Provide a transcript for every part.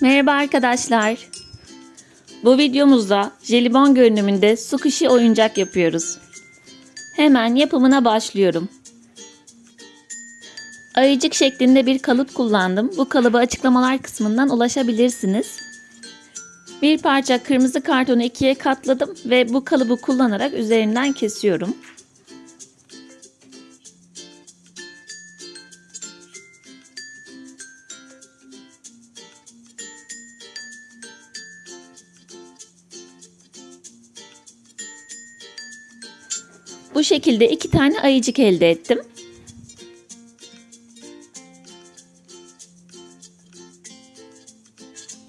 Merhaba arkadaşlar. Bu videomuzda jelibon görünümünde squishy oyuncak yapıyoruz. Hemen yapımına başlıyorum. Ayıcık şeklinde bir kalıp kullandım. Bu kalıbı açıklamalar kısmından ulaşabilirsiniz. Bir parça kırmızı kartonu ikiye katladım ve bu kalıbı kullanarak üzerinden kesiyorum. Bu şekilde iki tane ayıcık elde ettim.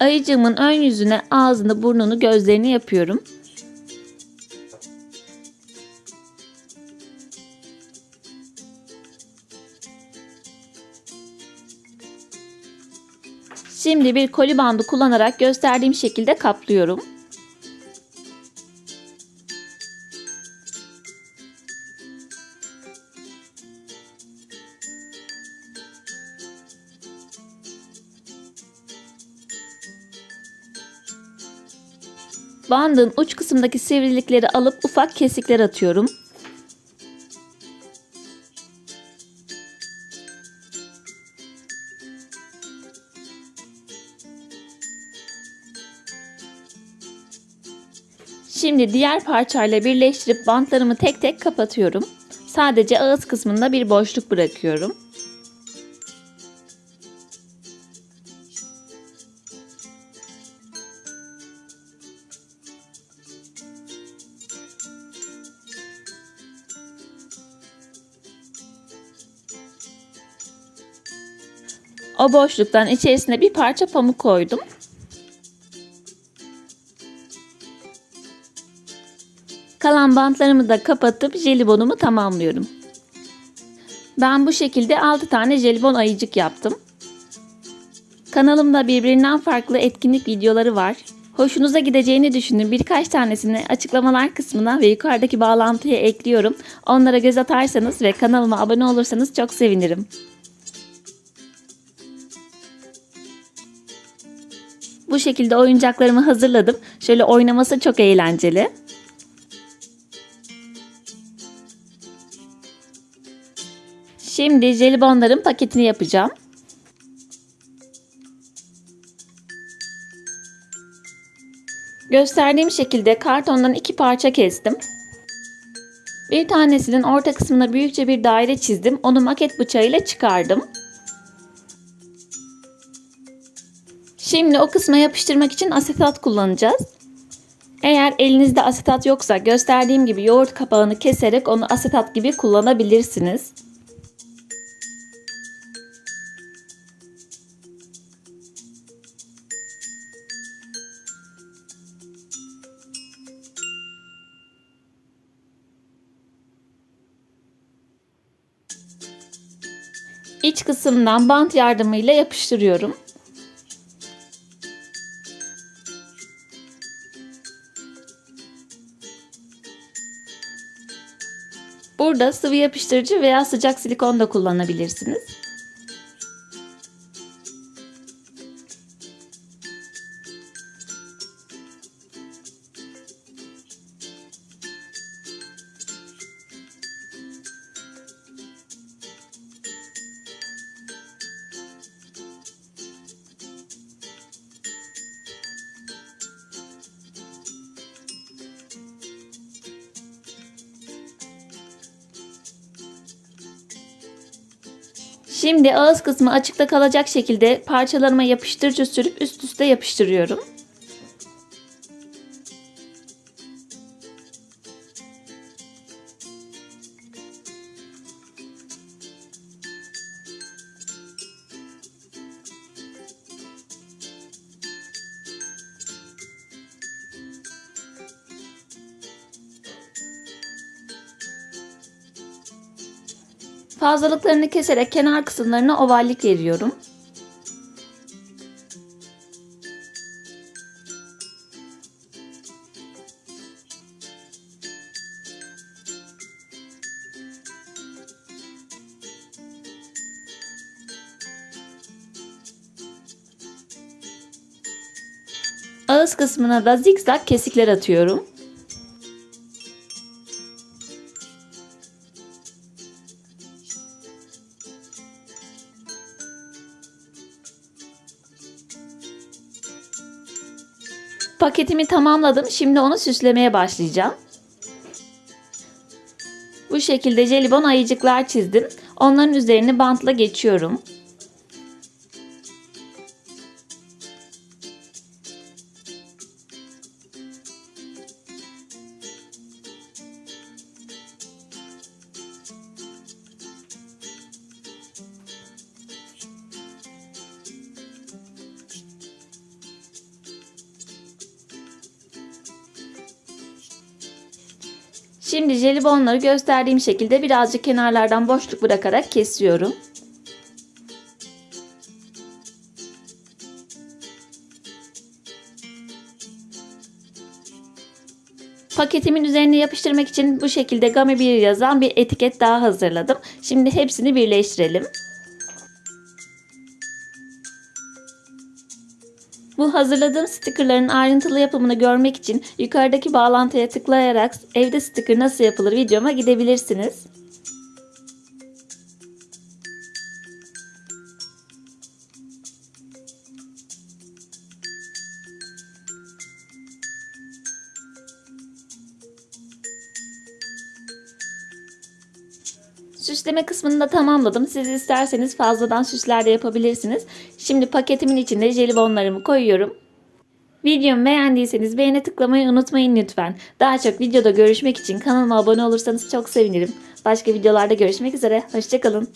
Ayıcığımın ön yüzüne ağzını, burnunu, gözlerini yapıyorum. Şimdi bir koli bandı kullanarak gösterdiğim şekilde kaplıyorum. Bandın uç kısımdaki sivrilikleri alıp ufak kesikler atıyorum. Şimdi diğer parçayla birleştirip bantlarımı tek tek kapatıyorum. Sadece ağız kısmında bir boşluk bırakıyorum. O boşluktan içerisine bir parça pamuk koydum. Kalan bantlarımı da kapatıp jelibonumu tamamlıyorum. Ben bu şekilde 6 tane jelibon ayıcık yaptım. Kanalımda birbirinden farklı etkinlik videoları var. Hoşunuza gideceğini düşündüğüm birkaç tanesini açıklamalar kısmına ve yukarıdaki bağlantıya ekliyorum. Onlara göz atarsanız ve kanalıma abone olursanız çok sevinirim. Bu şekilde oyuncaklarımı hazırladım. Şöyle oynaması çok eğlenceli. Şimdi jelibonların paketini yapacağım. Gösterdiğim şekilde kartondan iki parça kestim. Bir tanesinin orta kısmına büyükçe bir daire çizdim. Onu maket bıçağıyla çıkardım. Şimdi o kısma yapıştırmak için asetat kullanacağız. Eğer elinizde asetat yoksa gösterdiğim gibi yoğurt kapağını keserek onu asetat gibi kullanabilirsiniz. İç kısımdan bant yardımıyla yapıştırıyorum. Burada sıvı yapıştırıcı veya sıcak silikon da kullanabilirsiniz. Şimdi ağız kısmı açıkta kalacak şekilde parçalarıma yapıştırıcı sürüp üst üste yapıştırıyorum. Fazlalıklarını keserek kenar kısımlarına ovallik veriyorum. Ağız kısmına da zikzak kesikler atıyorum. Paketimi tamamladım. Şimdi onu süslemeye başlayacağım. Bu şekilde jelibon ayıcıklar çizdim. Onların üzerini bantla geçiyorum. Şimdi jelibonları gösterdiğim şekilde birazcık kenarlardan boşluk bırakarak kesiyorum. Paketimin üzerine yapıştırmak için bu şekilde Gummy Bear yazan bir etiket daha hazırladım. Şimdi hepsini birleştirelim. Bu hazırladığım stickerların ayrıntılı yapımını görmek için yukarıdaki bağlantıya tıklayarak evde sticker nasıl yapılır videoma gidebilirsiniz. Süsleme kısmını da tamamladım. Siz isterseniz fazladan süsler de yapabilirsiniz. Şimdi paketimin içine jelibonlarımı koyuyorum. Videomu beğendiyseniz beğene tıklamayı unutmayın lütfen. Daha çok videoda görüşmek için kanalıma abone olursanız çok sevinirim. Başka videolarda görüşmek üzere. Hoşça kalın.